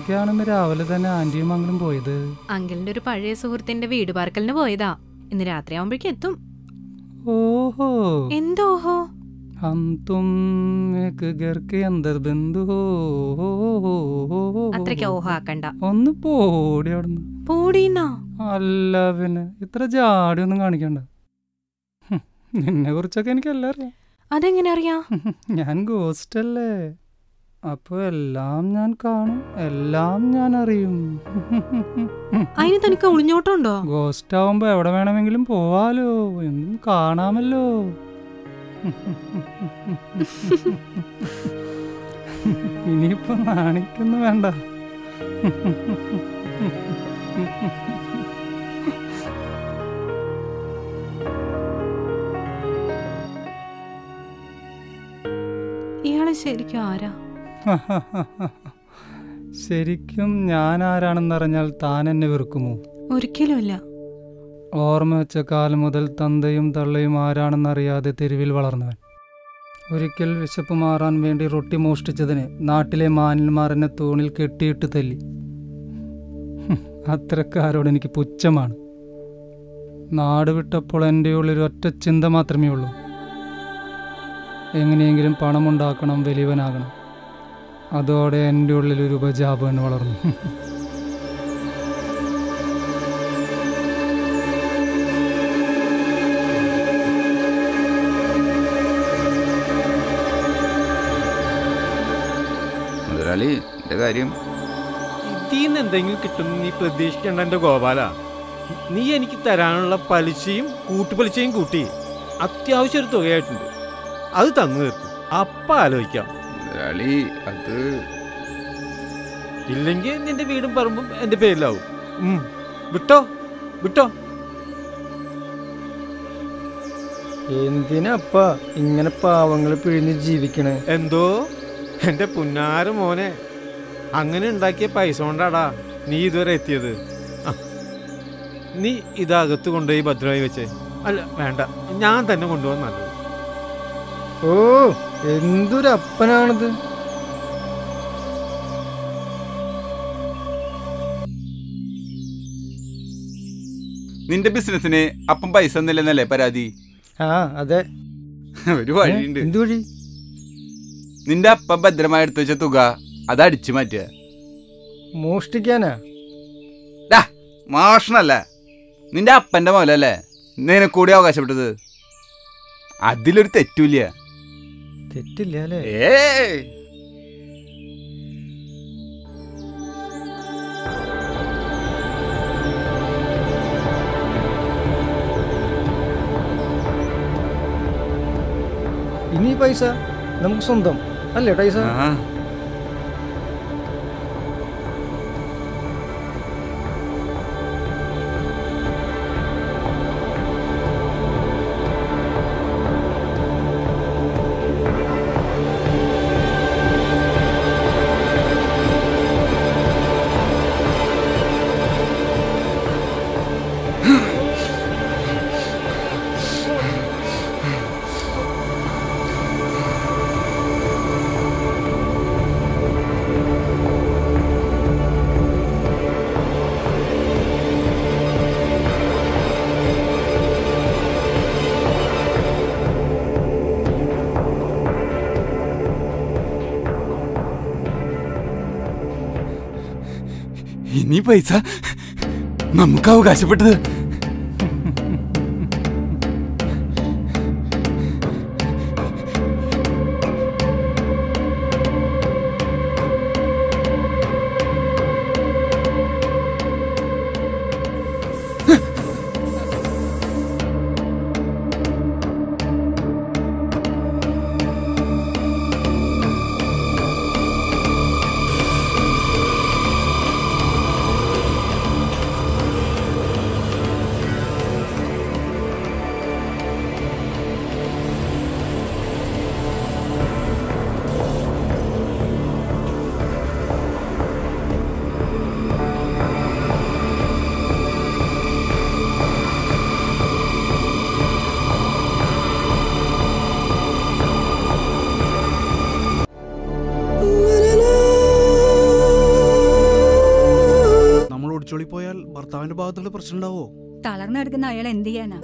എവിടേക്കാണെന്ന് രാവിലെ തന്നെ ആന്റിയും അങ്കിളും പോയത്? അങ്കിളിന്റെ ഒരു പഴയ സുഹൃത്തിന്റെ വീട് പാർക്കലിന് പോയതാ. ഇന്ന് രാത്രി ആവുമ്പോഴേക്കും എത്തും. ഓഹോ, എന്തോഹോ? ഹം തും ഏക് ഘർ കെ അന്ദർ ബന്ധു ഹോ. അത്രയ്ക്ക് ഓഹോ ആക്കണ്ട. ഒന്ന് പോടി അവിടുന്ന്. പോടീന്നാ? അല്ല പിന്നെ ഇത്ര ജാടിയൊന്നും കാണിക്കണ്ട. നിന്നെ കുറിച്ചൊക്കെ എനിക്കെല്ലാം അറിയാം. അതെങ്ങനെ അറിയാം? ഞാൻ ഗോസ്റ്റ് അല്ലേ, അപ്പൊ എല്ലാം ഞാൻ കാണും, എല്ലാം ഞാൻ അറിയും. അതിന് തനിക്ക് ഒളിഞ്ഞോട്ടുണ്ടോ? ഗോസ്റ്റ് ആവുമ്പോ എവിടെ വേണമെങ്കിലും പോവാലോ, എന്നും കാണാമല്ലോ. ഇനിയിപ്പോ നാണിക്കൊന്നും വേണ്ട. ഇയാള് ശരിക്കും ആരാ? ശരിക്കും ഞാൻ ആരാണെന്നറിഞ്ഞാൽ താൻ എന്നെ വെറുക്കുമോ? ഒരിക്കലുമില്ല. ഓർമ്മ വെച്ച കാലം മുതൽ തന്തയും തള്ളയും ആരാണെന്നറിയാതെ തെരുവിൽ വളർന്നവൻ. ഒരിക്കൽ വിശപ്പ് മാറാൻ വേണ്ടി റൊട്ടി മോഷ്ടിച്ചതിന് നാട്ടിലെ മാന്യന്മാർ എന്നെ തൂണിൽ കെട്ടിയിട്ട് തല്ലി. അത്തരക്കാരോട് എനിക്ക് പുച്ഛമാണ്. നാട് വിട്ടപ്പോൾ എൻ്റെ ഉള്ളിൽ ഒറ്റ ചിന്ത മാത്രമേ ഉള്ളൂ, എങ്ങനെയെങ്കിലും പണമുണ്ടാക്കണം, വലിയവനാകണം. അതോടെ എൻ്റെ ഉള്ളിൽ ഒരു ഉപജാപൻ വളർന്നു. മുതലാളി, എൻ്റെ കാര്യം ഇതിന്ന് എന്തെങ്കിലും കിട്ടും നീ പ്രതീക്ഷിക്കേണ്ട എൻ്റെ ഗോപാല. നീ എനിക്ക് തരാനുള്ള പലിശയും കൂട്ടുപലിശയും കൂട്ടി അത്യാവശ്യം ഒരു തുകയായിട്ടുണ്ട്. അത് തന്നു തീർക്കും, അപ്പം ആലോചിക്കാം. മുതലാളി, അത് ഇല്ലെങ്കിൽ നിന്റെ വീടും പറമ്പും എൻ്റെ പേരിലാവും. വിട്ടോ വിട്ടോ. എന്തിനപ്പാ ഇങ്ങനെ പാവങ്ങൾ പിഴിഞ്ഞ് ജീവിക്കണേ? എന്തോ എൻ്റെ പുന്നാര മോനെ, അങ്ങനെ ഉണ്ടാക്കിയ പൈസ കൊണ്ടാടാ നീ ഇതുവരെ എത്തിയത്. നീ ഇതകത്ത് കൊണ്ടുപോയി ഭദ്രമായി വെച്ചേ. അല്ല വേണ്ട, ഞാൻ തന്നെ കൊണ്ടുപോകാൻ നല്ലത്. ഓ, എന്തൊരപ്പനാണിത്. നിന്റെ ബിസിനസിന് അപ്പം പൈസ ഒന്നുമില്ലെന്നല്ലേ പരാതി? ആ അതെ. ഒരു വഴിയുണ്ട്. എന്ത് വഴി? നിന്റെ അപ്പം ഭദ്രമായി എടുത്തു വെച്ച തുക അത് അടിച്ചു മാറ്റുക. മോഷ്ടിക്കാനാ? മോഷണല്ല, നിന്റെ അപ്പന്റെ മോലല്ലേ നിനക്കൂടി അവകാശപ്പെട്ടത്. അതിലൊരു തെറ്റില്ല. തെറ്റില്ല അല്ലേ? ഇനി പൈസ നമുക്ക് സ്വന്തം അല്ലേ പൈസ? ഇനി പൈസ നമുക്ക് അവകാശപ്പെട്ടത്. ഭർത്താവിന്റെ ഭാഗത്തുള്ള പ്രശ്നം ഉണ്ടാവോ? തളർന്നെടുക്കുന്ന അയാൾ എന്ത് ചെയ്യാനാ?